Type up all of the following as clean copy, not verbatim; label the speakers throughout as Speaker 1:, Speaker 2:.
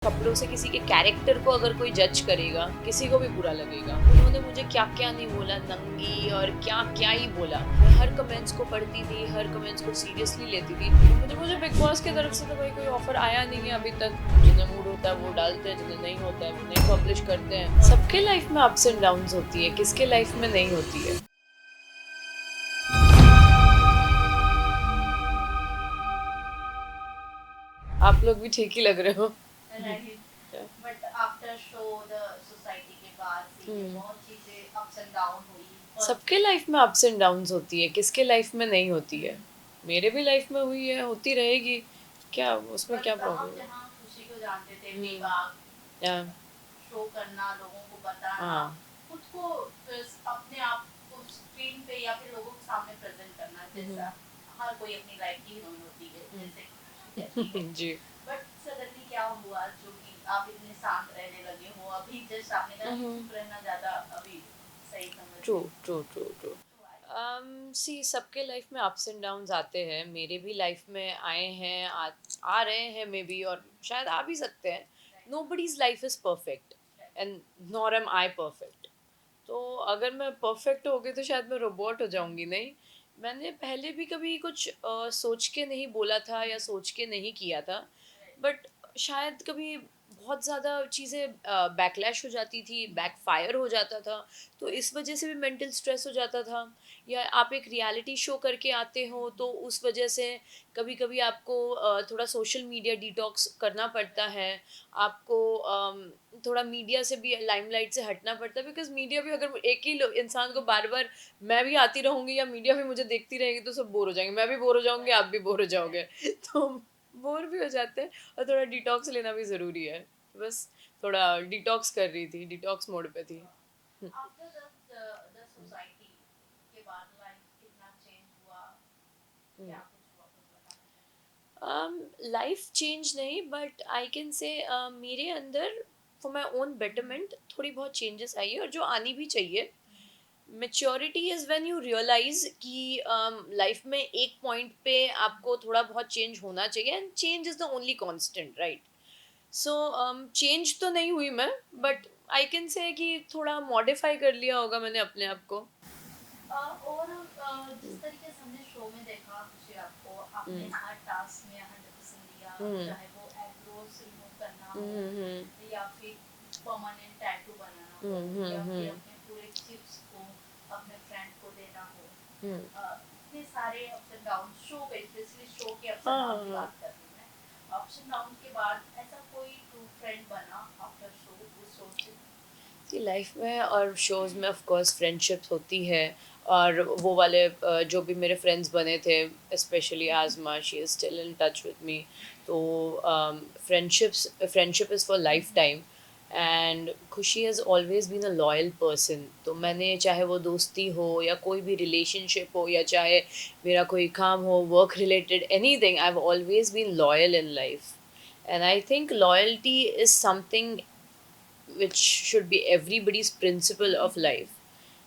Speaker 1: कपड़ों से किसी के कैरेक्टर को अगर कोई जज करेगा, किसी को भी बुरा लगेगा। उन्होंने मुझे क्या-क्या नहीं बोला, नंगी और क्या-क्या ही बोला। मैं हर कमेंट्स को पढ़ती थी, हर कमेंट्स को सीरियसली लेती थी। मुझे बिग बॉस की तरफ से तो भाई कोई ऑफर आया नहीं है अभी तक। जिन्हें मूड होता है वो डालते हैं, जिन्हें नहीं होता है वो नहीं पब्लिश करते हैं। सबके लाइफ में अप्स एंड डाउन्स होती है, किसके लाइफ में नहीं होती है। आप लोग भी ठीक ही लग रहे हो।
Speaker 2: Right but after show the society के बाद से बहुत चीजें अप्स एंड डाउन हुई
Speaker 1: सबके लाइफ में अप्स एंड डाउन्स होती है, किसके लाइफ में नहीं होती है। मेरे भी लाइफ में हुई है, होती रहेगी। क्या उसमें क्या
Speaker 2: बट हम
Speaker 1: प्रॉब्लम है?
Speaker 2: जहाँ खुशी को जानते थे
Speaker 1: हम्म,
Speaker 2: बेबाक
Speaker 1: या
Speaker 2: शो करना लोगों को बताना
Speaker 1: हाँ।
Speaker 2: खुद को अपने आप को स्क्रीन पे या फिर लोगों के सामने प्रेजेंट करना जैसा हर कोई अपनी लाइफ की हीरोइन होती है जैसे कहती है
Speaker 1: जी।
Speaker 2: बट सडनली क्या हुआ जो कि आप इतने शांत रहने लगे हो अभी जस्ट आपने कहा कि चुप रहना ज्यादा अभी सही
Speaker 1: ट्रू
Speaker 2: समझते
Speaker 1: ट्रू ट्रू ट्रू। सी सबके लाइफ में अप्स एंड डाउन्स आते हैं, मेरे भी लाइफ में आए हैं, आ रहे हैं मे बी, और शायद आ भी सकते हैं। No buddies life is perfect and nor am I perfect. तो अगर मैं परफेक्ट हो गई तो शायद मैं रोबोट हो जाऊंगी। नहीं, मैंने पहले भी कभी कुछ सोच के नहीं बोला था या सोच के नहीं किया था, बट शायद कभी बहुत ज़्यादा चीज़ें बैकलैश हो जाती थी, बैकफायर हो जाता था, तो इस वजह से भी मेंटल स्ट्रेस हो जाता था। या आप एक रियलिटी शो करके आते हो तो उस वजह से कभी कभी आपको थोड़ा सोशल मीडिया डिटॉक्स करना पड़ता है। आपको थोड़ा मीडिया से भी, लाइमलाइट से हटना पड़ता है, बिकॉज मीडिया भी अगर एक ही इंसान को बार बार, मैं भी आती रहूंगी या मीडिया भी मुझे देखती रहेगी तो सब बोर हो जाएंगे, मैं भी बोर हो जाऊंगी, आप भी बोर हो जाओगे। तो बोर भी हो जाते हैं, और थोड़ा डिटॉक्स लेना भी ज़रूरी है। बस थोड़ा डिटॉक्स कर रही थी, डिटॉक्स मोड पे थी।
Speaker 2: आफ्टर द सोसाइटी के बाद लाइफ कितना चेंज हुआ क्या कुछ हुआ कुछ बताना
Speaker 1: लाइफ चेंज नहीं, बट आई कैन से मेरे अंदर फॉर माई ओन बेटरमेंट थोड़ी बहुत चेंजेस आई है, और जो आनी भी चाहिए। Maturity is when you realise कि लाइफ में एक पॉइंट पे आपको थोड़ा बहुत चेंज होना चाहिए, and change is the only constant, right. So change तो नहीं हुई मैं, बट आई कैन से कि थोड़ा मॉडिफाई कर लिया होगा मैंने अपने आप को।
Speaker 2: और जिस तरीके से हमने शो में देखा खुशी आपको आपने
Speaker 1: हम्म
Speaker 2: हर टास्क में 100% दिया
Speaker 1: हम्म
Speaker 2: चाहे वो एब्रोस रिमूव करना हो
Speaker 1: हम्म
Speaker 2: या फिर परमानेंट टैटू बनाना हो या फिर
Speaker 1: हम्म
Speaker 2: अपने पूरे चिप्स को अपने फ्रेंड को देना हो
Speaker 1: हम्म
Speaker 2: इतने सारे अप्स एंड डाउन शो पे स्पेशली शो के अप्स एंड
Speaker 1: हाँ
Speaker 2: डाउन
Speaker 1: हाँ
Speaker 2: की
Speaker 1: हाँ।
Speaker 2: बात कर रही हूँ मैं अप्स एंड डाउन के बाद ऐसा कोई ट्रू फ्रेंड बना आफ्टर शो उस शो से
Speaker 1: जी, लाइफ में और शोज़ में ऑफ कोर्स फ्रेंडशिप्स होती है। और वो वाले जो भी मेरे फ्रेंड्स बने थे, specially Aazma, she is still in touch with me. तो friendship is for lifetime. And Khushi has always been a loyal person. तो मैंने, चाहे वो दोस्ती हो या कोई भी रिलेशनशिप हो, या चाहे मेरा कोई काम हो, work related, anything, I have always been loyal in life. And I think loyalty is something which should be everybody's principle of life.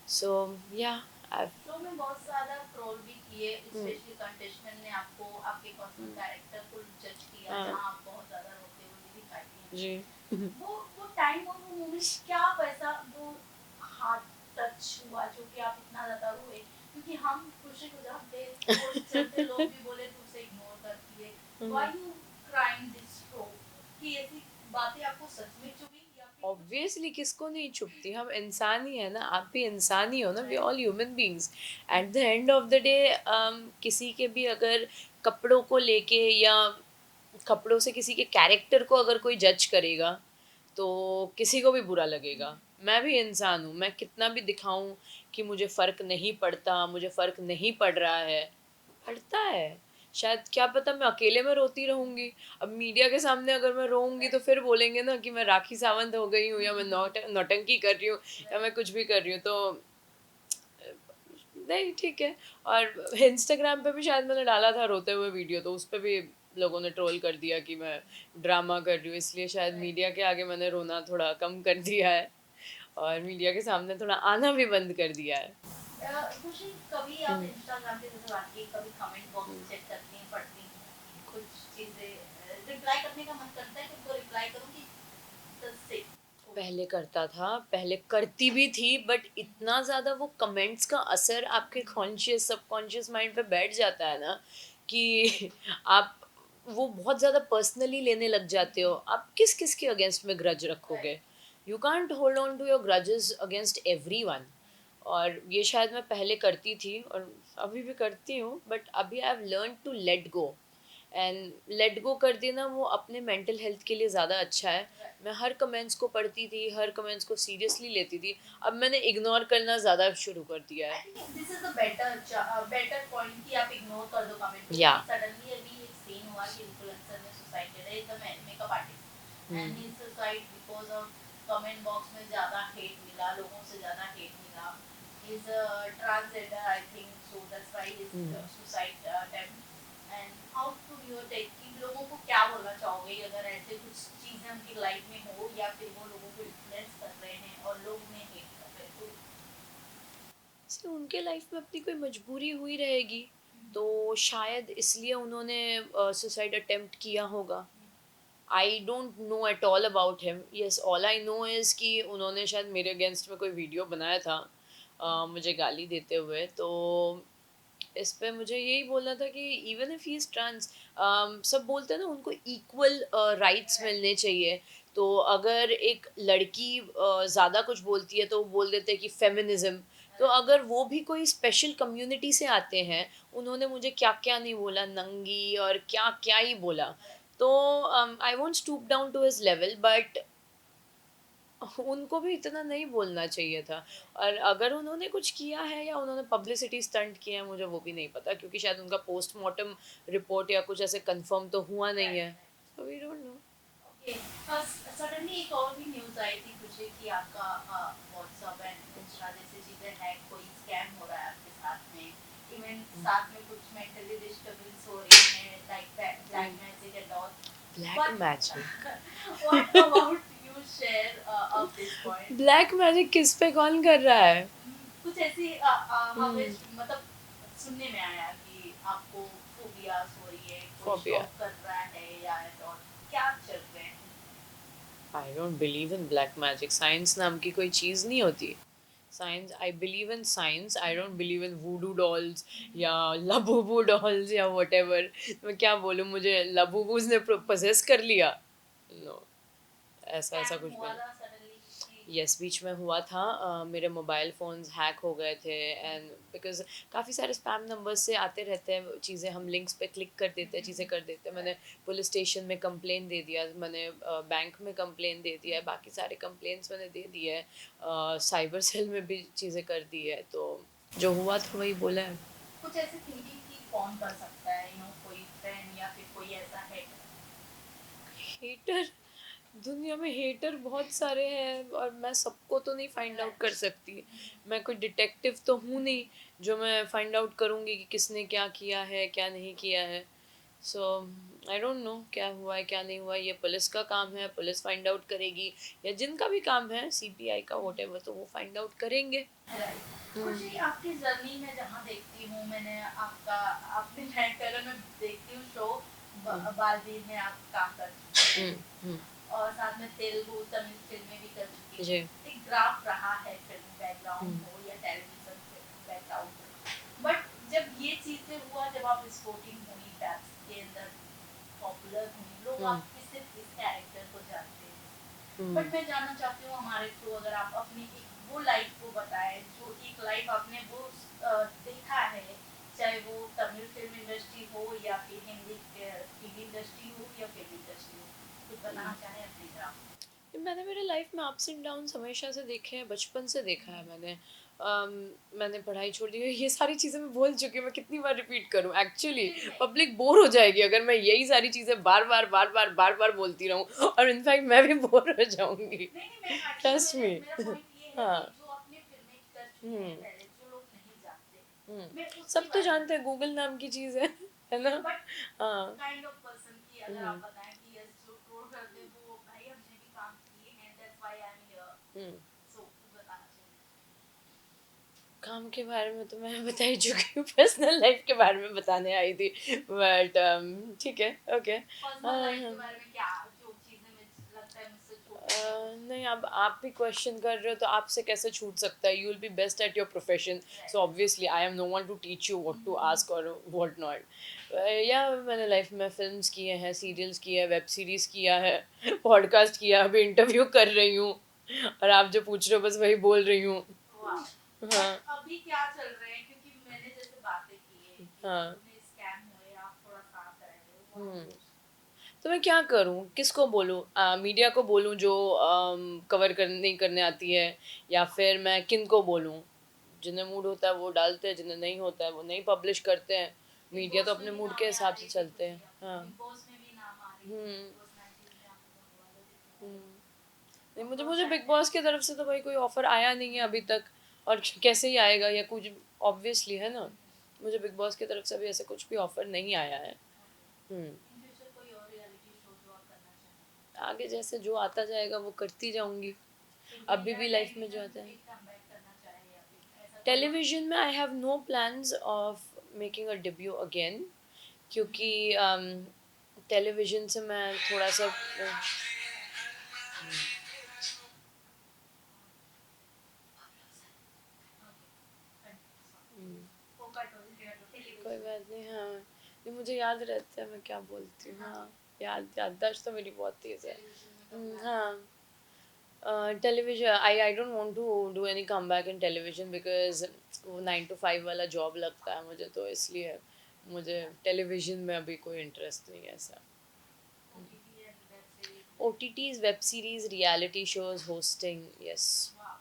Speaker 1: So yeah, I've
Speaker 2: show में बहुत ज्यादा ट्रोल भी किए
Speaker 1: hmm,
Speaker 2: स्पेशली कंटेस्टेंट ने आपको आपके personal character को जज किया
Speaker 1: हाँ
Speaker 2: जहां आप बहुत ज्यादा रोते हुए भी दिखाई
Speaker 1: जी।
Speaker 2: दिए वो टाइम और वो मोमेंट क्या वैसा वो हार्ट टच हुआ जो कि आप इतना ज्यादा रोए क्योंकि हम खुशी को जानते वो चलते लोग भी बोले तो उसे इग्नोर करती है why you crying this show कि ऐसी बातें आपको सच में चुभी या फिर कुछ
Speaker 1: ऑब्वियसली किसको नहीं छुपती, हम इंसान ही है ना, आप भी इंसान ही हो ना, we all human beings. At the end of the day किसी के भी अगर कपड़ों को लेके, या कपड़ों से किसी के कैरेक्टर को अगर कोई जज करेगा तो किसी को भी बुरा लगेगा। मैं भी इंसान हूँ, मैं कितना भी दिखाऊं कि मुझे फ़र्क नहीं पड़ता, मुझे फ़र्क नहीं पड़ रहा है, पड़ता है। शायद क्या पता मैं अकेले में रोती रहूंगी। अब मीडिया के सामने अगर मैं रोऊंगी तो फिर बोलेंगे ना कि मैं राखी सावंत हो गई हूँ, या मैं नौटंकी कर रही हूँ, या मैं कुछ भी कर रही हूँ। तो नहीं, ठीक है। और इंस्टाग्राम पे भी शायद मैंने डाला था रोते हुए वीडियो, तो उस पे भी लोगों ने ट्रोल कर दिया कि मैं ड्रामा कर रही हूँ, इसलिए शायद मीडिया के आगे मैंने रोना थोड़ा कम कर दिया है, और मीडिया के सामने थोड़ा आना भी बंद कर दिया है।
Speaker 2: खुशी कभी आप इंस्टाग्राम पे जैसे बात की कभी कमेंट बॉक्स चेक करती हैं पढ़ती हैं कुछ चीजें रिप्लाई करने का मन करता है कि उनको रिप्लाई करूं कि
Speaker 1: पहले करता था, पहले करती भी थी, बट इतना ज़्यादा वो कमेंट्स का असर आपके कॉन्शियस सबकॉन्शियस माइंड पे बैठ जाता है ना कि आप वो बहुत ज़्यादा पर्सनली लेने लग जाते हो। आप किस-किस के अगेंस्ट में ग्रज रखोगे? You can't hold on to your grudges against everyone. और ये शायद मैं पहले करती थी और अभी भी करती हूँ, बट अभी I have learn to let go. And let go कर देना वो अपने मेंटल हेल्थ के लिए ज़्यादा अच्छा है। मैं हर कमेंट्स को पढ़ती थी, हर कमेंट्स को सीरियसली लेती थी। अब मैंने इग्नोर करना ज़्यादा शुरू कर दिया
Speaker 2: आई
Speaker 1: है।
Speaker 2: Think this is the better point कि आप इग्नोर कर दो कमेंट को,
Speaker 1: या
Speaker 2: क्योंकि सडनली अभी एक सीन हुआ कि इन्फ्लुएंसर ने सुसाइड किया था, is the makeup artist and he suicide because of comment box में ज्यादा हेट मिला, लोगों से ज्यादा हेट मिला। Is transgender I think, so that's why his suicide attempt. And how to you take कि लोगों को क्या बोलना चाहोगे अगर ऐसे कुछ चीजें उनकी लाइफ में हो, या फिर वो लोगों को इन्फ्लुएंस कर रहे हैं और लोग उन्हें हेट कर रहे हैं, तो
Speaker 1: से उनके लाइफ में अपनी कोई मजबूरी हुई रहेगी, तो शायद इसलिए उन्होंने सुसाइड अटेम्प्ट किया होगा। I don't know at all about him. Yes, all I know is कि उन्होंने शायद मेरे अगेंस्ट में कोई वीडियो बनाया था मुझे गाली देते हुए। तो इस पे मुझे यही बोलना था कि even if he is trans, सब बोलते हैं ना उनको इक्वल राइट्स मिलने चाहिए। तो अगर एक लड़की ज़्यादा कुछ बोलती है तो वो बोल देते हैं कि फेमिनिज्म। तो अगर वो भी कोई स्पेशल कम्युनिटी से आते हैं, उन्होंने मुझे क्या क्या नहीं बोला, नंगी और क्या क्या ही बोला। तो I won't stoop down to his level, but उनको भी इतना नहीं बोलना चाहिए था। और अगर उन्होंने कुछ किया है या उन्होंने पब्लिसिटी स्टंट किया है, मुझे वो भी नहीं पता, क्योंकि शायद उनका पोस्टमार्टम रिपोर्ट या कुछ ऐसे कंफर्म तो हुआ नहीं है। So we don't know.
Speaker 2: Okay. Suddenly एक और भी न्यूज़ आई थी कुछ कि आपका व्हाट्सएप एंड इंस्टा जैसी चीज़ें हैक, कोई स्कैम हो रहा है आपके साथ में, इवन साथ में कुछ मेंटली डिस्टर्बेंस हो रही है like black magic and all,
Speaker 1: black
Speaker 2: but
Speaker 1: magic?
Speaker 2: What about you share of this point?
Speaker 1: Black magic किस पे कौन कर रहा है?
Speaker 2: कुछ ऐसी हमें मतलब सुनने में आया कि आपको फोबियास हो रही है, कोई
Speaker 1: फोबिया?
Speaker 2: स्टॉक कर रहा है या और क्या चल रहे हैं?
Speaker 1: I don't believe in black magic. Science नाम की कोई चीज़ नहीं होती। Science, I believe in science, I don't believe in voodoo dolls या लबूबू डॉल्स या व्हाटएवर। मैं क्या बोलूँ, मुझे लबूबूज ने पोजेस कर लिया? नो, ऐसा ऐसा
Speaker 2: स्कैम
Speaker 1: कुछ भी
Speaker 2: हुआ
Speaker 1: नहीं।
Speaker 2: था सडनली कि
Speaker 1: यस, बीच में हुआ था। मेरे मोबाइल फ़ोन्स हैक हो गए थे। एंड बिकॉज़ काफ़ी सारे स्पैम नंबर्स से आते रहते हैं चीज़ें, हम लिंक्स पे क्लिक कर देते हैं, चीज़ें कर देते हैं। मैंने पुलिस स्टेशन में कंप्लेन दे दिया, मैंने बैंक में कंप्लेन दे दिया है, बाकी सारे कंप्लेंट्स मैंने दे दिए हैं। साइबर सेल में भी चीज़ें कर दी है। तो जो हुआ था वही बोला है।
Speaker 2: कुछ ऐसी थिंकिंग कि कौन कर सकता है, कोई फ्रेंड या फिर कोई ऐसा है?
Speaker 1: हेटर, दुनिया में हेटर बहुत सारे हैं और मैं सबको तो नहीं फाइंड आउट कर सकती। मैं कोई डिटेक्टिव तो हूँ नहीं जो मैं फाइंड आउट करूँगी कि किसने क्या किया है क्या नहीं किया है। सो आई डोंट नो क्या हुआ है क्या नहीं हुआ, ये पुलिस का काम है, पुलिस फाइंड आउट करेगी, या जिनका भी काम है सीबीआई का वोटेवर, तो वो फाइंड आउट करेंगे।
Speaker 2: राइट। कुछ ही आपकी जर्नी में जहाँ देखती हूँ मैंने आपका, आपने अगर मैं देखती हूँ शो बालवीर में आप काम कर चुके हैं,
Speaker 1: हम्म।
Speaker 2: और साथ में तेलुगु तमिल फिल्में भी कर चुकी
Speaker 1: जी।
Speaker 2: हैं। एक ग्राफ रहा है फिल्म बैकग्राउंड
Speaker 1: हम्म।
Speaker 2: हो या टेलीविजन बैकग्राउंड हो, बट जब ये चीजें हुआ, जब आप स्पोर्टिंग हुई, टैब्स के अंदर पॉपुलर हुई, लोग
Speaker 1: हम्म।
Speaker 2: आपके सिर्फ इस कैरेक्टर को जानते हैं,
Speaker 1: हम्म।
Speaker 2: बट मैं जानना चाहती हूँ हमारे थ्रू अगर आप अपनी एक वो लाइफ को बताएं, जो एक लाइफ आपने वो देखा है, चाहे वो तमिल फिल्म इंडस्ट्री हो या फिर हिंदी टीवी इंडस्ट्री हो या फिल्म इंडस्ट्री हो, कुछ बताना चाहें अपनी तरफ?
Speaker 1: मैंने मेरे लाइफ में अप्स एंड डाउन्स हमेशा से देखे हैं, बचपन से देखा है मैंने। मैंने पढ़ाई छोड़ दी है, ये सारी चीज़ें मैं भूल चुकी हूँ, मैं कितनी बार रिपीट करूँ एक्चुअली। पब्लिक बोर हो जाएगी अगर मैं यही सारी चीज़ें बार बार बार बार बार बार बोलती रहूँ, और इनफैक्ट मैं भी बोर हो जाऊँगी।
Speaker 2: नहीं नहीं, मैं
Speaker 1: ट्रस्ट
Speaker 2: एक्चुअली
Speaker 1: मी।
Speaker 2: मेरा पॉइंट ये है
Speaker 1: हाँ।
Speaker 2: कि जो आपने फिल्में कर चुके हैं
Speaker 1: हम्म।
Speaker 2: पहले, जो लोग नहीं जानते,
Speaker 1: हम्म।
Speaker 2: मैं उसके
Speaker 1: सब तो
Speaker 2: बारे में,
Speaker 1: जानते हैं गूगल नाम की चीज़ है ना?
Speaker 2: बट
Speaker 1: हाँ।
Speaker 2: काइंड ऑफ पर्सन की अगर आप
Speaker 1: हम्म।
Speaker 2: बताएं कि यस जो ट्रोल करते हैं वो भाई हमने भी काम किए हैं, that's why I am here,
Speaker 1: hmm.
Speaker 2: So बताना चाहिए।
Speaker 1: काम के बारे में तो मैं बता ही चुकी हूँ, पर्सनल लाइफ के बारे में बताने आई थी, बट ठीक है, ओके।
Speaker 2: पर्सनल लाइफ के बारे में क्या, जो चीजें मुझे लगता है मुझसे छोटी हैं,
Speaker 1: नहीं, अब आप भी क्वेश्चन कर रहे हो तो आपसे कैसे छूट सकता है? You will be best at your profession, so obviously I am no one to teach you what to ask और व्हाट नॉट। या मैंने लाइफ में फिल्म्स किए हैं, सीरियल्स किए हैं, वेब सीरीज किया है, पॉडकास्ट किया, अभी इंटरव्यू कर रही हूँ, और आप जो पूछ रहे हो बस वही बोल रही हूँ। हाँ
Speaker 2: अभी क्या चल रहे हैं, क्योंकि मैंने जैसे बातें की है कि
Speaker 1: हाँ।
Speaker 2: अपने स्कैम हुए, आप थोड़ा साथ रह रहे हो,
Speaker 1: तो मैं क्या करूँ, किसको बोलूँ? मीडिया को बोलूँ जो कवर कर नहीं करने आती है, या फिर मैं किन को बोलूँ? जिन्हें मूड होता है वो डालते हैं, जिन्हें नहीं होता है वो नहीं पब्लिश करते हैं।
Speaker 2: बिग
Speaker 1: मीडिया तो
Speaker 2: बॉस में
Speaker 1: अपने
Speaker 2: भी
Speaker 1: मूड के
Speaker 2: नाम आ
Speaker 1: हिसाब से
Speaker 2: रही थी
Speaker 1: चलते
Speaker 2: कुछ
Speaker 1: हैं।
Speaker 2: ही,
Speaker 1: हाँ।
Speaker 2: बिग बॉस में भी नाम आ रही थी,
Speaker 1: हम्म।
Speaker 2: बिग बॉस 19 में आप लोगों वाले दिखने
Speaker 1: हम्म।
Speaker 2: वाले
Speaker 1: नहीं,
Speaker 2: ऑफ
Speaker 1: मुझे
Speaker 2: कोर्स
Speaker 1: मुझे बिग
Speaker 2: शायद है।
Speaker 1: बॉस की तरफ से तो भाई कोई ऑफर आया नहीं है अभी तक, और कैसे ही आएगा या कुछ, ऑब्वियसली है ना। मुझे बिग बॉस की तरफ से अभी ऐसे कुछ भी ऑफर नहीं आया है। हम्म।
Speaker 2: इन फ्यूचर कोई और रियलिटी शो जो आप करना चाहेंगे?
Speaker 1: आगे जैसे जो आता जाएगा वो करती जाऊंगी।
Speaker 2: फिर भी
Speaker 1: अभी
Speaker 2: या
Speaker 1: भी लाइफ में जो
Speaker 2: टेलीविजन
Speaker 1: आता है,
Speaker 2: भी कमबैक करना चाहे, या फिर ऐसा कोई और?
Speaker 1: टेलीविजन में I have no plans of making a debut again, क्योंकि टेलीविजन से मैं थोड़ा सा
Speaker 2: वो कट हो गया तो
Speaker 1: कोई
Speaker 2: टेलीविजन।
Speaker 1: बात नहीं। हाँ, ये मुझे याद रहता है मैं क्या बोलती हूँ। हाँ, याददाश्त तो मेरी बहुत तेज है।
Speaker 2: टेलीविजन में कम बैक।
Speaker 1: हाँ, television, I don't want to do any come back in television, because वो 9 to 5 वाला जॉब लगता है मुझे, तो इसलिए मुझे टेलीविजन में अभी कोई इंटरेस्ट नहीं है ऐसा।
Speaker 2: ओटीटी एंड वेब सीरीज में।
Speaker 1: OTTs, web series, reality shows, hosting, yes,
Speaker 2: वाह,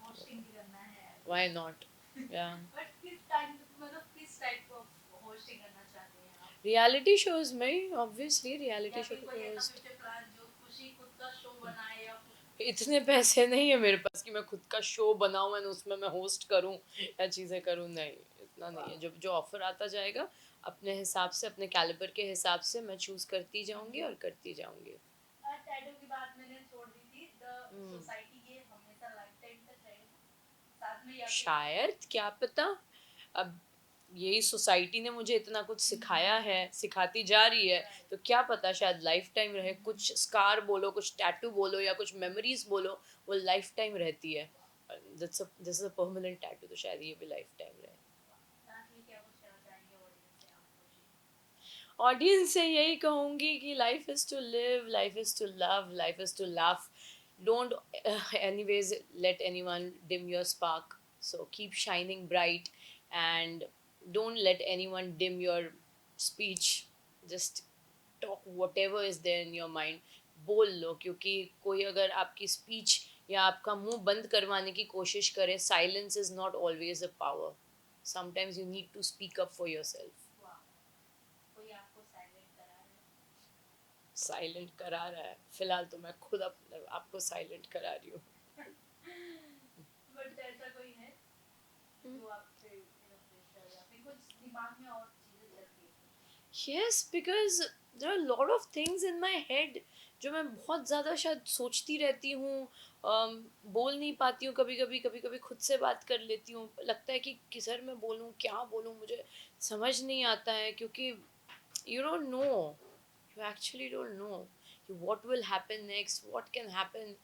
Speaker 2: होस्टिंग भी करना है
Speaker 1: व्हाई नॉट। या
Speaker 2: बट किस टाइम, मतलब किस टाइप ऑफ होस्टिंग करना चाहते हैं आप?
Speaker 1: रियलिटी शोज में, ऑब्वियसली
Speaker 2: या
Speaker 1: रियलिटी शो
Speaker 2: फिर
Speaker 1: पे
Speaker 2: कोई
Speaker 1: कोई
Speaker 2: ऐसा
Speaker 1: host।
Speaker 2: फ्यूचर प्लान जो खुशी खुद का शो बनाए, या
Speaker 1: इतने पैसे नहीं है मेरे पास कि मैं खुद का शो बनाऊं एंड उसमें मैं होस्ट करूं या चीज़ें करूं, नहीं, इतना नहीं है। जब जो ऑफर आता जाएगा अपने हिसाब से, अपने कैलिबर के हिसाब से मैं चूज़ करती जाऊंगी और करती जाऊंगी।
Speaker 2: टैटू की बात मैंने छोड़ दी थी, द
Speaker 1: हम्म,
Speaker 2: सोसाइटी ये हमेशा लाइफ टाइम तक रहेगा साथ में, या फिर
Speaker 1: शायद, क्या पता। अब यही सोसाइटी ने मुझे इतना कुछ सिखाया है, सिखाती जा रही है, तो क्या पता शायद लाइफ टाइम रहे। कुछ स्कार बोलो, कुछ टैटू बोलो, या कुछ मेमोरीज बोलो, वो लाइफ टाइम रहती है। This is a permanent tattoo, तो शायद ये भी लाइफ टाइम रहे।
Speaker 2: लास्ट में क्या कुछ कहना चाहेंगे ऑडियंस से आप खुशी?
Speaker 1: ऑडियंस से यही कहूँगी कि life is to live, life is to love, life is to laugh. Don't anyways let anyone dim your spark. So keep shining bright, and don't let anyone dim your speech. Just talk whatever is there in your mind. बोल लो, क्योंकि कोई अगर आपकी speech या आपका मुंह बंद करवाने की कोशिश करे, silence is not always a power. Sometimes you need to speak up for yourself.
Speaker 2: वाह, कोई आपको साइलेंट करा रहा है?
Speaker 1: साइलेंट करा रहा है, फिलहाल तो मैं खुद आपको साइलेंट करा रही हूँ।
Speaker 2: बट ऐसा कोई है जो आपसे प्रेशर, या फिर कुछ दिमाग में और चीजें चल रही है?
Speaker 1: Yes, because there are lot of things in my head जो मैं बहुत ज़्यादा शायद सोचती रहती हूँ, बोल नहीं पाती हूँ। कभी कभी खुद से बात कर लेती हूँ, लगता है कि किधर मैं बोलूँ, क्या बोलूँ, मुझे समझ नहीं आता है, क्योंकि you don't know, you actually don't know कि what will happen next, what can happen.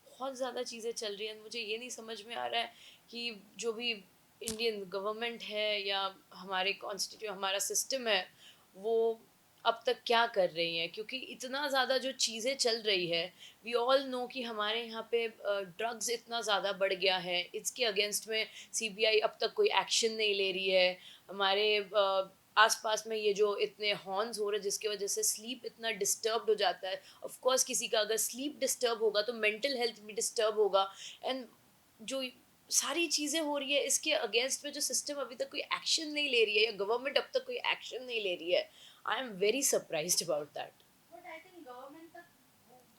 Speaker 1: बहुत ज़्यादा चीज़ें चल रही हैं, मुझे ये नहीं समझ में आ रहा है कि जो भी इंडियन गवर्नमेंट है या हमारे कॉन्स्टिट्यूट, हमारा सिस्टम है, वो अब तक क्या कर रही हैं, क्योंकि इतना ज़्यादा जो चीज़ें चल रही है। वी ऑल नो कि हमारे यहाँ पे ड्रग्स इतना ज़्यादा बढ़ गया है, इसके अगेंस्ट में सीबीआई अब तक कोई एक्शन नहीं ले रही है। हमारे आसपास में ये जो इतने हॉर्न्स हो रहे हैं, जिसकी वजह से स्लीप इतना डिस्टर्ब्ड हो जाता है। ऑफ कोर्स किसी का अगर स्लीप डिस्टर्ब होगा तो मेंटल हेल्थ भी डिस्टर्ब होगा। एंड जो सारी चीज़ें हो रही है, इसके अगेंस्ट में जो सिस्टम अभी तक कोई एक्शन नहीं ले रही है, या गवर्नमेंट अब तक कोई एक्शन नहीं ले रही है, I am very surprised about that.
Speaker 2: But I think government तक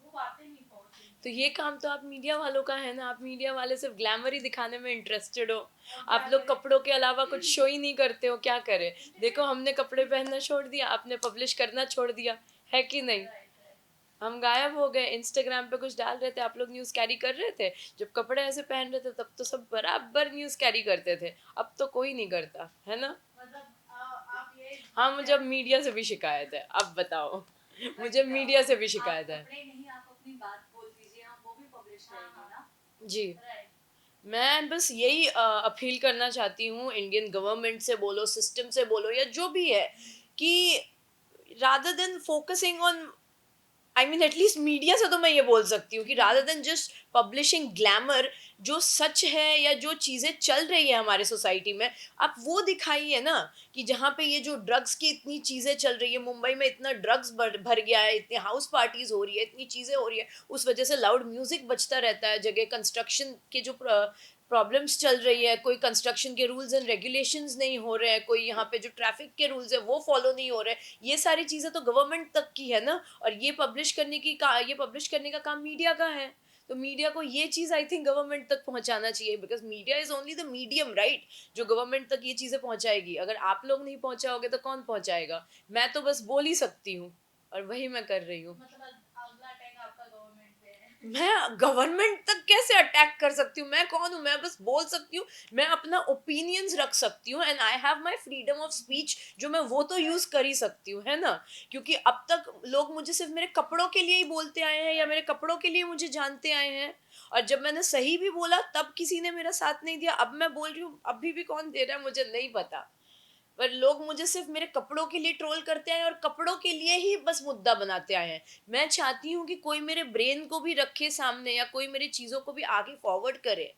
Speaker 2: वो बातें नहीं पहुंच रही
Speaker 1: तो
Speaker 2: हैं।
Speaker 1: ये काम तो आप मीडिया वालों का है ना, आप मीडिया वाले सिर्फ ग्लैमर ही दिखाने में इंटरेस्टेड हो।
Speaker 2: और क्या
Speaker 1: आप लोग
Speaker 2: करें?
Speaker 1: कपड़ों के अलावा कुछ शो ही नहीं करते हो, क्या करें? देखो,
Speaker 2: इंटरटेन।
Speaker 1: हमने कपड़े पहनना छोड़ दिया, आपने पब्लिश करना छोड़ दिया, है कि नहीं?
Speaker 2: Right right.
Speaker 1: हम गायब हो गए, इंस्टाग्राम पे कुछ डाल रहे थे, आप लोग न्यूज़ कैरी कर रहे थे। जब कपड़े ऐसे पहन रहे थे तब तो सब बराबर न्यूज़ कैरी करते थे, अब तो कोई नहीं करता है ना।
Speaker 2: मतलब आप ये
Speaker 1: हाँ, मुझे अब मीडिया से भी शिकायत है, अब बताओ। मुझे मीडिया से भी शिकायत है।
Speaker 2: कपड़े नहीं, आप अपनी बात बोल दीजिए, हम वो भी पब्लिश
Speaker 3: पब्लिश रहेगी ना।
Speaker 1: जी।
Speaker 2: राइट।
Speaker 1: मैं बस यही अपील करना चाहती हूँ इंडियन गवर्नमेंट से बोलो, सिस्टम से बोलो, या जो भी है, कि rather than focusing on, I mean at least media से तो मैं ये बोल सकती हूँ कि rather than just publishing glamour, जो सच है या जो चीज़ें चल रही है हमारे सोसाइटी में, आप वो दिखाइए ना। कि जहाँ पे ये जो ड्रग्स की इतनी चीज़ें चल रही है, मुंबई में इतना ड्रग्स भर गया है, इतनी हाउस पार्टीज हो रही है, इतनी चीज़ें हो रही है, उस वजह से लाउड म्यूजिक बजता रहता है जगह, कंस्ट्रक्शन के जो प्रॉब्लम्स चल रही है, कोई कंस्ट्रक्शन के रूल्स एंड रेगुलेशंस नहीं हो रहे हैं, कोई यहाँ पे जो ट्रैफिक के रूल्स है वो फॉलो नहीं हो रहे, ये सारी चीज़ें तो गवर्नमेंट तक की है ना। और ये पब्लिश करने का काम मीडिया का है। तो मीडिया को ये चीज आई थिंक गवर्नमेंट तक पहुंचाना चाहिए, because media is only the medium, right, जो गवर्नमेंट तक ये चीजें पहुंचाएगी। अगर आप लोग नहीं पहुंचाओगे तो कौन पहुंचाएगा? मैं तो बस बोल ही सकती हूँ, और वही मैं कर रही हूँ।
Speaker 2: मतलब अगला अटैक आपका गवर्नमेंट पे है।
Speaker 1: मैं गवर्नमेंट तक कैसे अटैक कर सकती हूँ? मैं कौन हूँ? मैं बस बोल सकती हूँ, मैं अपना ओपिनियंस रख सकती हूँ, and I have my freedom of speech, जो मैं वो तो यूज कर ही सकती हूँ, है ना। क्योंकि अब तक लोग मुझे सिर्फ मेरे कपड़ों के लिए ही बोलते आए हैं, या मेरे कपड़ों के लिए मुझे जानते आए हैं। और जब मैंने सही भी बोला तब किसी ने मेरा साथ नहीं दिया, अब मैं बोल रही हूँ, अभी भी कौन दे रहा है मुझे नहीं पता। पर लोग मुझे सिर्फ मेरे कपड़ों के लिए ट्रोल करते आए, और कपड़ों के लिए ही बस मुद्दा बनाते आए हैं। मैं चाहती हूँ कि कोई मेरे ब्रेन को भी रखे सामने, या कोई मेरी चीज़ों को भी आगे फॉरवर्ड करे।